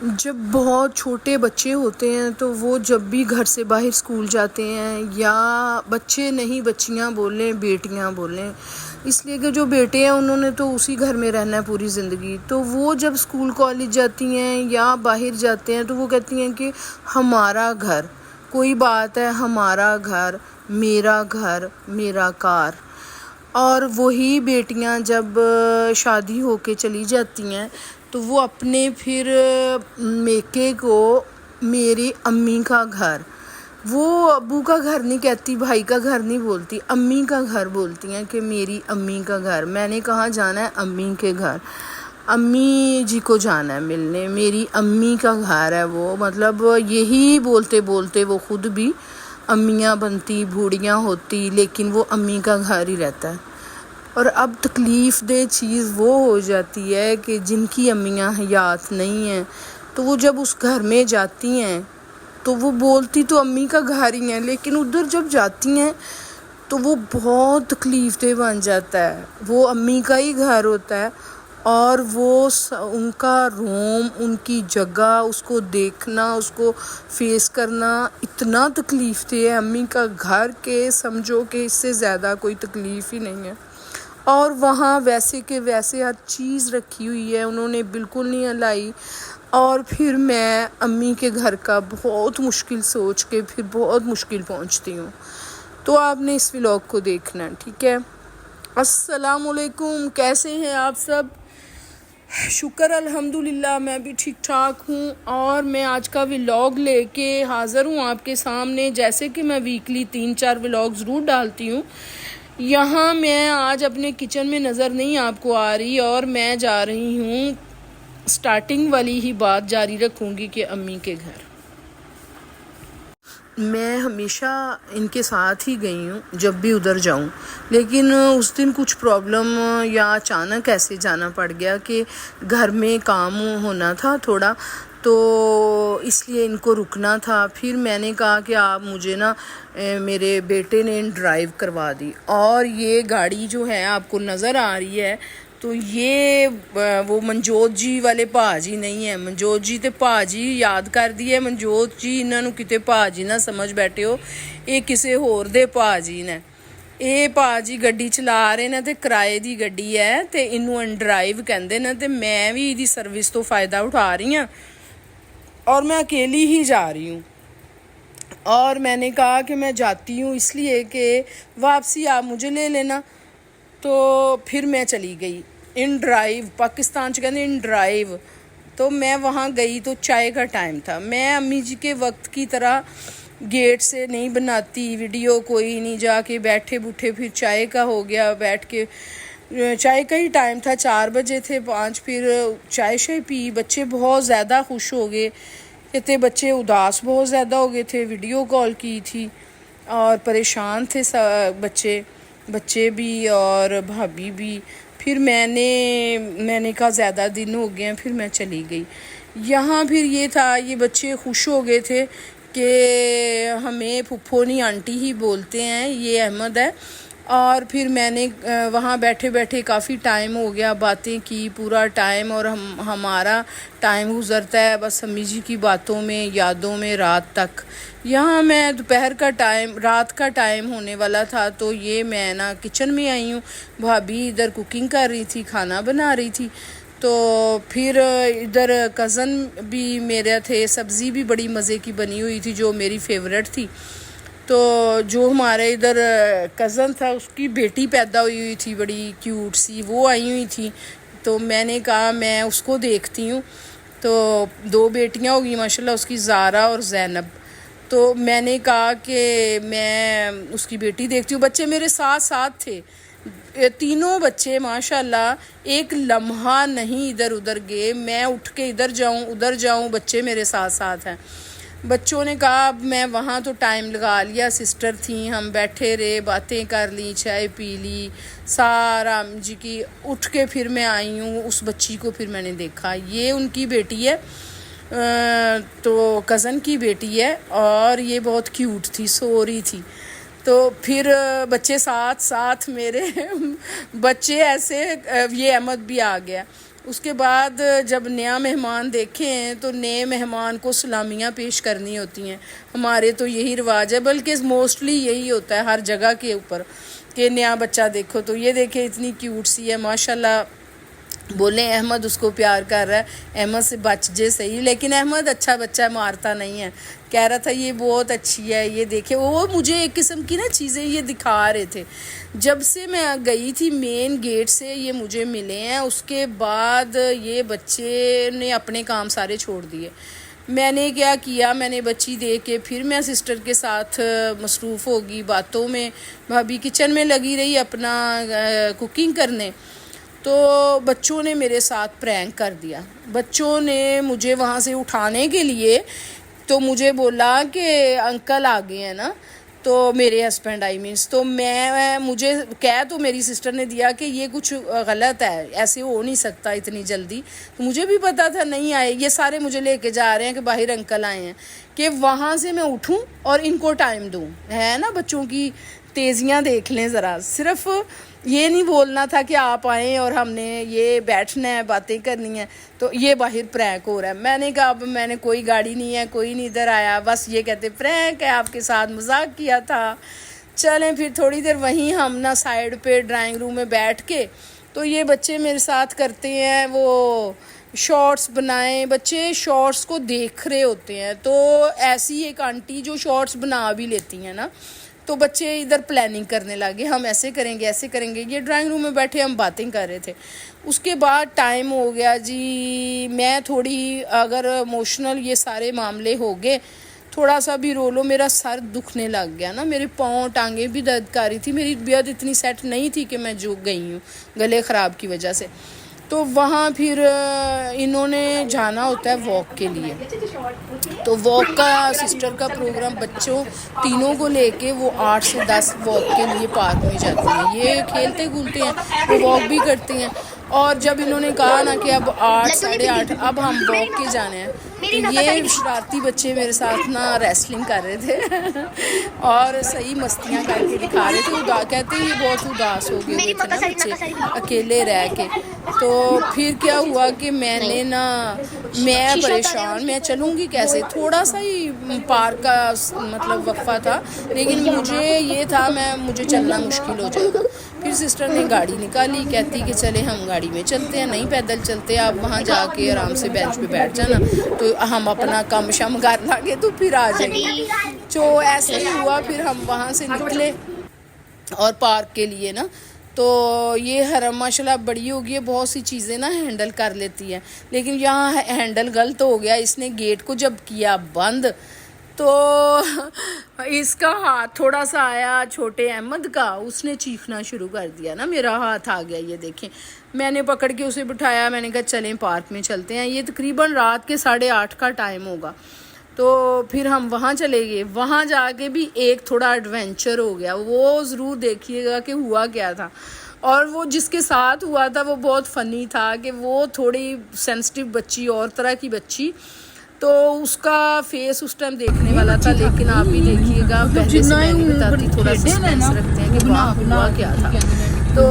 جب بہت چھوٹے بچے ہوتے ہیں تو وہ جب بھی گھر سے باہر اسکول جاتے ہیں، یا بچے نہیں بچیاں بولیں بیٹیاں بولیں، اس لیے کہ جو بیٹے ہیں انہوں نے تو اسی گھر میں رہنا ہے پوری زندگی، تو وہ جب اسکول کالج جاتی ہیں یا باہر جاتے ہیں تو وہ کہتی ہیں کہ ہمارا گھر، کوئی بات ہے ہمارا گھر، گھر میرا کار۔ اور وہی بیٹیاں جب شادی ہو کے چلی جاتی ہیں تو وہ اپنے پھر میکے کو میری امی کا گھر، وہ ابو کا گھر نہیں کہتی، بھائی کا گھر نہیں بولتی، امی کا گھر بولتی ہیں کہ میری امی کا گھر۔ میں نے کہاں جانا ہے؟ امی کے گھر، امی جی کو جانا ہے ملنے، میری امی کا گھر ہے وہ۔ مطلب یہی بولتے بولتے وہ خود بھی امیاں بنتی، بوڑھیاں ہوتی، لیکن وہ امی کا گھر ہی رہتا ہے۔ اور اب تکلیف دہ چیز وہ ہو جاتی ہے کہ جن کی امیاں حیات نہیں ہیں تو وہ جب اس گھر میں جاتی ہیں تو وہ بولتی تو امی کا گھر ہی ہے، لیکن ادھر جب جاتی ہیں تو وہ بہت تکلیف دہ بن جاتا ہے، وہ امی کا ہی گھر ہوتا ہے، اور وہ ان کا روم، ان کی جگہ، اس کو دیکھنا، اس کو فیس کرنا اتنا تکلیف دہ ہے امی کا گھر کے سمجھو کہ اس سے زیادہ کوئی تکلیف ہی نہیں ہے۔ اور وہاں ویسے کہ ویسے ہر چیز رکھی ہوئی ہے، انہوں نے بالکل نہیں ہلائی۔ اور پھر میں امی کے گھر کا بہت مشکل سوچ کے پھر بہت مشکل پہنچتی ہوں۔ تو آپ نے اس ولاگ کو دیکھنا ہے، ٹھیک ہے؟ السلام علیکم، کیسے ہیں آپ سب؟ شکر الحمدللہ میں بھی ٹھیک ٹھاک ہوں، اور میں آج کا ولاگ لے کے حاضر ہوں آپ کے سامنے۔ جیسے کہ میں ویکلی 3-4 ولاگ ضرور ڈالتی ہوں، یہاں میں آج اپنے کچن میں نظر نہیں آپ کو آ رہی، اور میں جا رہی ہوں سٹارٹنگ والی ہی بات جاری رکھوں گی کہ امی کے گھر۔ میں ہمیشہ ان کے ساتھ ہی گئی ہوں جب بھی ادھر جاؤں، لیکن اس دن کچھ پرابلم یا اچانک ایسے جانا پڑ گیا کہ گھر میں کام ہونا تھا تھوڑا، تو اس لیے ان کو رکنا تھا۔ پھر میں نے کہا کہ آپ مجھے نا میرے بیٹے نے ڈرائیو کروا دی، اور یہ گاڑی جو ہے آپ کو نظر آ رہی ہے تو یہ وہ منجوت جی والے پاجی نہیں ہے۔ منجوت جی تے پاجی یاد کر دیے، منجوت جی انہاں نو کتے پاجی نہ سمجھ بیٹھے ہو، یہ کسے ہور دے پاجی نے۔ اے پاجی گڈی چلا رہے نے تے کرائے دی گڈی ہے تے انہوں ڈرائیو کہندے نے، تے میں بھی دی سروس تو فائدہ اٹھا رہی ہوں، اور میں اکیلی ہی جا رہی ہوں۔ اور میں نے کہا کہ میں جاتی ہوں اس لیے کہ واپسی آپ مجھے لے لینا، تو پھر میں چلی گئی ان ڈرائیو، پاکستان چ کہتے ان ڈرائیو۔ تو میں وہاں گئی تو چائے کا ٹائم تھا، میں امی جی کے وقت کی طرح گیٹ سے نہیں بناتی ویڈیو، کوئی نہیں، جا کے بیٹھے بوٹھے، پھر چائے کا ہو گیا، بیٹھ کے چائے کا ہی ٹائم تھا، 4 بجے تھے 5، پھر چائے شائے پی، بچے بہت زیادہ خوش ہو گئے، کہتے بچے اداس بہت زیادہ ہو گئے تھے، ویڈیو کال کی تھی اور پریشان تھے بچے بھی اور بھابھی بھی۔ پھر میں نے کہا زیادہ دن ہو گئے ہیں، پھر میں چلی گئی۔ یہاں پھر یہ تھا، یہ بچے خوش ہو گئے تھے کہ ہمیں پھپھو نہیں آنٹی ہی بولتے ہیں، یہ احمد ہے۔ اور پھر میں نے وہاں بیٹھے بیٹھے کافی ٹائم ہو گیا، باتیں کی پورا ٹائم، اور ہمارا ٹائم گزرتا ہے بس امی جی کی باتوں میں، یادوں میں، رات تک۔ یہاں میں دوپہر کا ٹائم، رات کا ٹائم ہونے والا تھا، تو یہ میں نا کچن میں آئی ہوں، بھابھی ادھر کوکنگ کر رہی تھی، کھانا بنا رہی تھی، تو پھر ادھر کزن بھی میرے تھے، سبزی بھی بڑی مزے کی بنی ہوئی تھی جو میری فیوریٹ تھی۔ تو جو ہمارے ادھر کزن تھا اس کی بیٹی پیدا ہوئی تھی بڑی کیوٹ سی، وہ آئی ہوئی تھی، تو میں نے کہا میں اس کو دیکھتی ہوں۔ تو 2 بیٹیاں ہوگی ماشاءاللہ اس کی، زارا اور زینب۔ تو میں نے کہا کہ میں اس کی بیٹی دیکھتی ہوں، بچے میرے ساتھ تھے، تینوں بچے ماشاءاللہ ایک لمحہ نہیں ادھر ادھر گئے، میں اٹھ کے ادھر جاؤں بچے میرے ساتھ ہیں۔ بچوں نے کہا اب میں وہاں تو ٹائم لگا لیا، سسٹر تھیں، ہم بیٹھے رہے، باتیں کر لی، چائے پی لی، سارا جی کی، اٹھ کے پھر میں آئی ہوں، اس بچی کو پھر میں نے دیکھا، یہ ان کی بیٹی ہے، تو کزن کی بیٹی ہے، اور یہ بہت کیوٹ تھی، سو رہی تھی۔ تو پھر بچے ساتھ میرے بچے ایسے، یہ احمد بھی آ گیا، اس کے بعد جب نیا مہمان دیکھے ہیں تو نئے مہمان کو سلامیاں پیش کرنی ہوتی ہیں. ہمارے تو یہی رواج ہے، بلکہ موسٹلی یہی ہوتا ہے ہر جگہ کے اوپر کہ نیا بچہ دیکھو تو یہ دیکھے اتنی کیوٹ سی ہے ماشاءاللہ. بولیں احمد اس کو پیار کر رہا ہے، احمد سے بچ جے صحیح، لیکن احمد اچھا بچہ ہے، مارتا نہیں ہے. کہہ رہا تھا یہ بہت اچھی ہے، یہ دیکھے. وہ مجھے ایک قسم کی نا چیزیں یہ دکھا رہے تھے. جب سے میں گئی تھی مین گیٹ سے یہ مجھے ملے ہیں، اس کے بعد یہ بچے نے اپنے کام سارے چھوڑ دیے. میں نے کیا کیا، میں نے بچی دے کے پھر میں سسٹر کے ساتھ مصروف ہوگی باتوں میں. بھابھی کچن میں لگی رہی اپنا کوکنگ کرنے، تو بچوں نے میرے ساتھ پرینک کر دیا. بچوں نے مجھے وہاں سے اٹھانے کے لیے تو مجھے بولا کہ انکل آ گئے ہیں نا، تو میرے ہسبینڈ تو مجھے کہہ تو میری سسٹر نے دیا کہ یہ کچھ غلط ہے، ایسے ہو نہیں سکتا اتنی جلدی. تو مجھے بھی پتا تھا نہیں آئے، یہ سارے مجھے لے کے جا رہے ہیں کہ باہر انکل آئے ہیں، کہ وہاں سے میں اٹھوں اور ان کو ٹائم دوں. ہے نا بچوں کی تیزیاں دیکھ لیں ذرا. صرف یہ نہیں بولنا تھا کہ آپ آئیں اور ہم نے یہ بیٹھنا ہے باتیں کرنی ہیں، تو یہ باہر پرینک ہو رہا ہے. میں نے کہا اب میں نے کوئی گاڑی نہیں ہے، کوئی نہیں ادھر آیا، بس یہ کہتے پرینک ہے، آپ کے ساتھ مذاق کیا تھا. چلیں پھر تھوڑی دیر وہیں ہم نا سائڈ پہ ڈرائنگ روم میں بیٹھ کے تو یہ بچے میرے ساتھ کرتے ہیں وہ شارٹس بنائیں. بچے شارٹس کو دیکھ رہے ہوتے ہیں، تو ایسی ایک آنٹی جو شارٹس بنا بھی لیتی ہیں نا، تو بچے ادھر پلاننگ کرنے لگے ہم ایسے کریں گے ایسے کریں گے. یہ ڈرائنگ روم میں بیٹھے ہم باتیں کر رہے تھے. اس کے بعد ٹائم ہو گیا جی، میں تھوڑی اگر ایموشنل یہ سارے معاملے ہو گئے، تھوڑا سا بھی رو لو میرا سر دکھنے لگ گیا نا، میرے پاؤں ٹانگیں بھی درد کر رہی تھی. میری طبیعت اتنی سیٹ نہیں تھی کہ میں جو گئی ہوں گلے خراب کی وجہ سے. تو وہاں پھر انہوں نے جانا ہوتا ہے واک کے لیے، تو واک کا سسٹر کا پروگرام بچوں تینوں کو لے کے وہ 8 سے 10 واک کے لیے پارک میں جاتے ہیں. یہ کھیلتے کودتے ہیں، وہ واک بھی کرتے ہیں. اور جب انہوں نے کہا نا کہ اب 8 ساڑھے 8 اب ہم واک کے جانے ہیں، تو یہ شرارتی بچے میرے ساتھ نا ریسلنگ کر رہے تھے اور صحیح مستیاں کر کے دکھا رہے تھے. کہتے ہیں یہ بہت اداس ہو گئے ہوئے تھے نا بچے اکیلے رہ کے. تو پھر کیا ہوا کہ میں نے نا میں پریشان، میں چلوں گی کیسے، تھوڑا سا ہی پارک کا مطلب وقفہ تھا، لیکن مجھے یہ تھا مجھے چلنا مشکل ہو جائے گا. پھر سسٹر نے گاڑی نکالی، کہتی کہ چلے ہم گاڑی میں چلتے ہیں، نہیں پیدل چلتے، آپ وہاں جا کے آرام سے بینچ پہ بیٹھ جانا، تو ہم اپنا کام شام کر لیں گے تو پھر آ جائیں گے. تو ایسے ہی ہوا. پھر ہم وہاں سے نکلے اور پارک کے لیے نا، تو یہ حرم ماشاءاللہ بڑی ہوگی ہے، بہت سی چیزیں نا ہینڈل کر لیتی ہے، لیکن یہاں ہینڈل غلط ہو گیا. اس نے گیٹ کو جب کیا بند تو اس کا ہاتھ تھوڑا سا آیا چھوٹے احمد کا، اس نے چیخنا شروع کر دیا نا، میرا ہاتھ آ گیا. یہ دیکھیں میں نے پکڑ کے اسے بٹھایا، میں نے کہا چلیں پارک میں چلتے ہیں. یہ تقریباً رات کے 8:30 کا ٹائم ہوگا. تو پھر ہم وہاں چلے گئے. وہاں جا کے بھی ایک تھوڑا ایڈونچر ہو گیا، وہ ضرور دیکھیے گا کہ ہوا کیا تھا. اور وہ جس کے ساتھ ہوا تھا وہ بہت فنی تھا، کہ وہ تھوڑی سینسٹیو بچی اور طرح کی بچی، تو اس کا فیس اس ٹائم دیکھنے والا تھا. لیکن آپ بھی دیکھیے گا، پہلے سے میں نہیں بتاتی، تھوڑا سسپینس رکھتے ہیں کہ وہاں ہوا کیا تھا. تو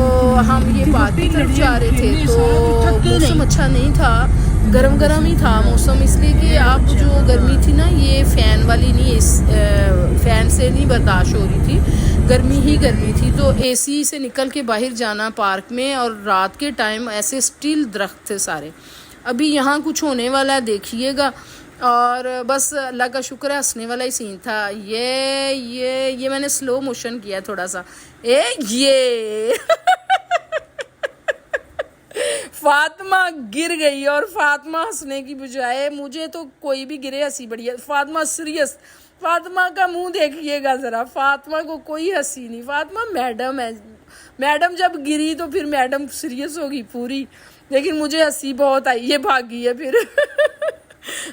ہم یہ پارک کی طرف جا رہے تھے، تو موسم اچھا نہیں تھا، گرم گرم ہی تھا موسم، اس لیے کہ اب جو گرمی تھی نا یہ فین والی نہیں، فین سے نہیں برداشت ہو رہی تھی، گرمی ہی گرمی تھی. تو اے سی سے نکل کے باہر جانا پارک میں، اور رات کے ٹائم ایسے اسٹیل درخت تھے سارے. ابھی یہاں کچھ ہونے والا ہے دیکھیے گا. اور بس اللہ کا شکر ہے ہنسنے والا ہی سین تھا. یہ میں نے سلو موشن کیا تھوڑا سا. یہ فاطمہ گر گئی، اور فاطمہ ہنسنے کی بجائے، مجھے تو کوئی بھی گرے ہنسی بڑی ہے، فاطمہ سیریس. فاطمہ کا منہ دیکھیے گا ذرا، فاطمہ کو کوئی ہنسی نہیں. فاطمہ میڈم ہے، میڈم جب گری تو پھر میڈم سیریس ہوگی پوری. لیکن مجھے ہنسی بہت آئی، یہ بھاگی ہے پھر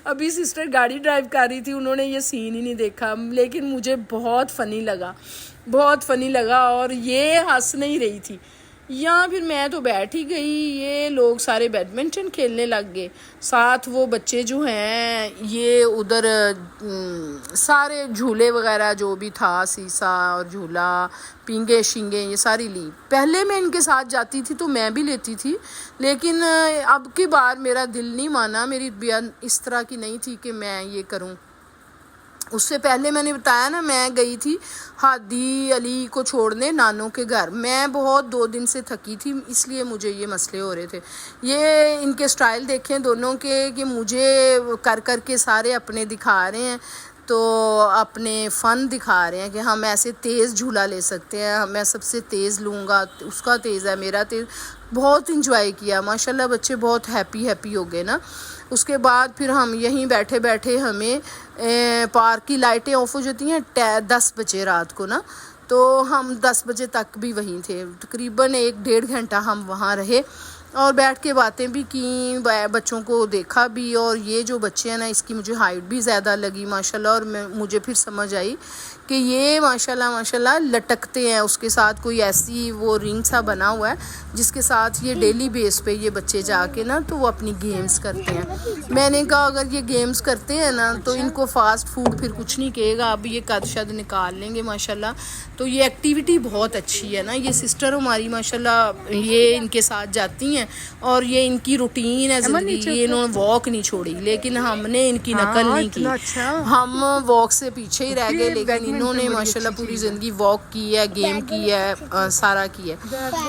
ابھی سسٹر گاڑی ڈرائیو کر رہی تھی، انہوں نے یہ سین ہی نہیں دیکھا، لیکن مجھے بہت فنی لگا، بہت فنی لگا. اور یہ ہنس نہیں رہی تھی، یہاں پھر میں تو بیٹھ ہی گئی، یہ لوگ سارے بیڈمنٹن کھیلنے لگ گئے، ساتھ وہ بچے جو ہیں یہ ادھر سارے جھولے وغیرہ جو بھی تھا، سیسا اور جھولا، پینگے شینگے یہ ساری لی۔ پہلے میں ان کے ساتھ جاتی تھی تو میں بھی لیتی تھی، لیکن اب کی بار میرا دل نہیں مانا، میری طبیعت اس طرح کی نہیں تھی کہ میں یہ کروں۔ اس سے پہلے میں نے بتایا نا، میں گئی تھی ہادی علی کو چھوڑنے نانوں کے گھر، میں بہت 2 دن سے تھکی تھی، اس لیے مجھے یہ مسئلے ہو رہے تھے۔ یہ ان کے سٹائل دیکھیں دونوں کے کہ مجھے کر کر کے سارے اپنے دکھا رہے ہیں، تو اپنے فن دکھا رہے ہیں کہ ہم ایسے تیز جھولا لے سکتے ہیں، میں سب سے تیز لوں گا، اس کا تیز ہے میرا تیز۔ بہت انجوائے کیا ماشاءاللہ، بچے بہت ہیپی ہو گئے نا۔ اس کے بعد پھر ہم یہیں بیٹھے بیٹھے ہمیں پارک کی لائٹیں آف ہو جاتی ہیں 10 بجے رات کو نا، تو ہم 10 بجے تک بھی وہیں تھے، تقریباً 1-1.5 گھنٹہ ہم وہاں رہے اور بیٹھ کے باتیں بھی کیں، بچوں کو دیکھا بھی۔ اور یہ جو بچے ہیں نا، اس کی مجھے ہائٹ بھی زیادہ لگی ماشاءاللہ، اور مجھے پھر سمجھ آئی کہ یہ ماشاءاللہ لٹکتے ہیں، اس کے ساتھ کوئی ایسی وہ رنگ سا بنا ہوا ہے جس کے ساتھ یہ ڈیلی بیس پہ یہ بچے جا کے نا تو وہ اپنی گیمز کرتے ہیں۔ میں نے کہا اگر یہ گیمز کرتے ہیں نا تو ان کو فاسٹ فوڈ پھر کچھ نہیں کہے گا، اب یہ قد شد نکال لیں گے ماشاءاللہ۔ تو یہ ایکٹیویٹی بہت اچھی ہے نا، یہ سسٹر ہماری ماشاءاللہ یہ ان کے ساتھ جاتی ہیں اور یہ ان کی روٹین ہے زندگی، یہ انہوں نے واک نہیں چھوڑی، لیکن ہم نے ان کی نقل نہیں کی، ہم واک سے پیچھے ہی رہ گئے، لیکن انہوں نے ماشاءاللہ پوری زندگی واک کی ہے، گیم کی ہے، سارا کی ہے۔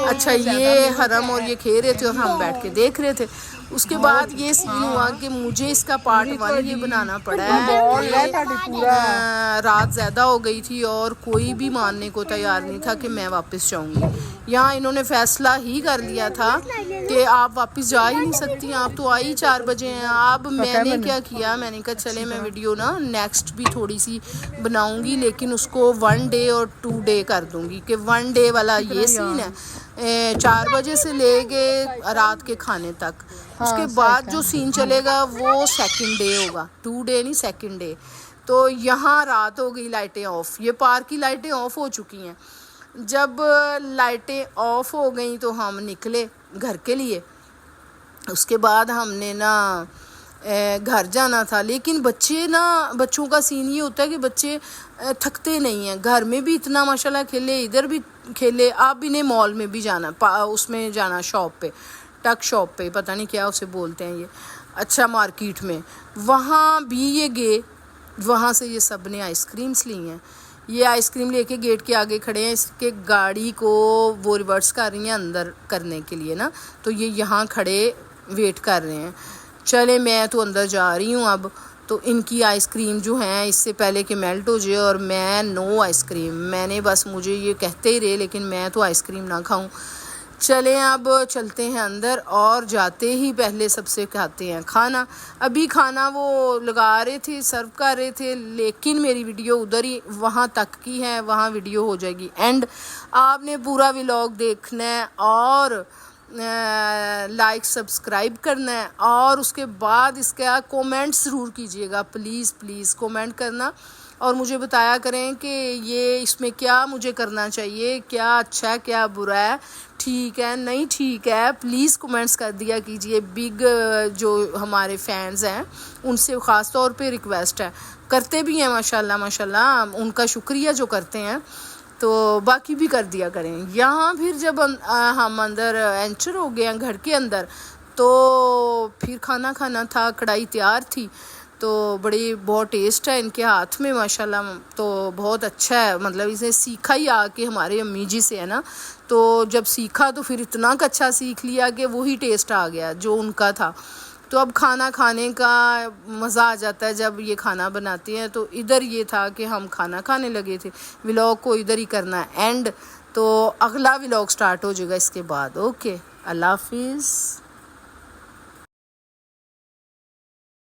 اچھا یہ حرم اور یہ کھیل رہے تھے اور ہم بیٹھ کے دیکھ رہے تھے۔ اس کے بعد یہ سین ہوا کہ مجھے اس کا پارٹ 1 یہ بنانا پڑا ہے، رات زیادہ ہو گئی تھی اور کوئی بھی ماننے کو تیار نہیں تھا کہ میں واپس جاؤں گی۔ یہاں انہوں نے فیصلہ ہی کر لیا تھا کہ آپ واپس جا ہی نہیں سکتی، آپ تو آئی 4 بجے ہیں۔ اب میں نے کیا کیا، میں نے کہا چلے میں ویڈیو نا نیکسٹ بھی تھوڑی سی بناؤں گی، لیکن اس کو 1 ڈے اور 2 ڈے کر دوں گی کہ 1 ڈے والا یہ سین ہے 4 بجے سے لے کے رات کے کھانے تک، اس کے بعد جو سین چلے گا وہ 2nd ڈے ہوگا، 2 ڈے نہیں 2nd ڈے۔ تو یہاں رات ہو گئی، لائٹیں آف، یہ پارک کی لائٹیں آف ہو چکی ہیں۔ جب لائٹیں آف ہو گئیں تو ہم نکلے گھر کے لیے۔ اس کے بعد ہم نے نا گھر جانا تھا، لیکن بچوں کا سین یہ ہوتا ہے کہ بچے تھکتے نہیں ہیں، گھر میں بھی اتنا ماشاءاللہ کھیلے، ادھر بھی کھیلے۔ اب انہیں مال میں بھی جانا، اس میں جانا شاپ پہ، ٹک شاپ پہ، پتہ نہیں کیا اسے بولتے ہیں یہ، اچھا مارکیٹ میں، وہاں بھی یہ گئے، وہاں سے یہ سب نے آئس کریمس لی ہیں۔ یہ آئس کریم لے کے گیٹ کے آگے کھڑے ہیں، اس کے گاڑی کو وہ ریورس کر رہی ہیں اندر کرنے کے لیے نا، تو یہ یہاں کھڑے ویٹ کر رہے ہیں۔ چلے میں تو اندر جا رہی ہوں اب، تو ان کی آئس کریم جو ہیں اس سے پہلے کہ میلٹ ہو جائے، اور میں نو آئس کریم، میں نے بس مجھے یہ کہتے ہی رہے لیکن میں تو آئس کریم نہ کھاؤں۔ چلیں اب چلتے ہیں اندر، اور جاتے ہی پہلے سب سے کھاتے ہیں کھانا۔ ابھی کھانا وہ لگا رہے تھے، سرو کر رہے تھے، لیکن میری ویڈیو ادھر ہی وہاں تک کی ہے، وہاں ویڈیو ہو جائے گی اینڈ۔ آپ نے پورا ولاگ دیکھنا ہے اور لائک سبسکرائب کرنا ہے، اور اس کے بعد اس کا کومنٹ ضرور کیجیے گا، پلیز کومنٹ کرنا، اور مجھے بتایا کریں کہ یہ اس میں کیا مجھے کرنا چاہیے، کیا اچھا ہے کیا برا ہے، ٹھیک ہے نہیں ٹھیک ہے، پلیز کومنٹس کر دیا کیجیے۔ بگ جو ہمارے فینز ہیں ان سے خاص طور پہ ریکویسٹ ہے، کرتے بھی ہیں ماشاءاللہ، ان کا شکریہ جو کرتے ہیں، تو باقی بھی کر دیا کریں۔ یہاں پھر جب ہم اندر انٹر ہو گئے ہیں گھر کے اندر، تو پھر کھانا کھانا تھا، کڑھائی تیار تھی، تو بہت ٹیسٹ ہے ان کے ہاتھ میں ماشاءاللہ، تو بہت اچھا ہے، مطلب اسے سیکھا ہی آ کے ہمارے امی جی سے ہے نا، تو جب سیکھا تو پھر اتنا اچھا سیکھ لیا کہ وہی ٹیسٹ آ گیا جو ان کا تھا۔ تو اب کھانا کھانے کا مزہ آ جاتا ہے جب یہ کھانا بناتے ہیں، تو ادھر یہ تھا کہ ہم کھانا کھانے لگے تھے، ولاگ کو ادھر ہی کرنا ہے اینڈ، تو اگلا ولاگ سٹارٹ ہو جائے گا اس کے بعد۔ اوکے، اللہ حافظ۔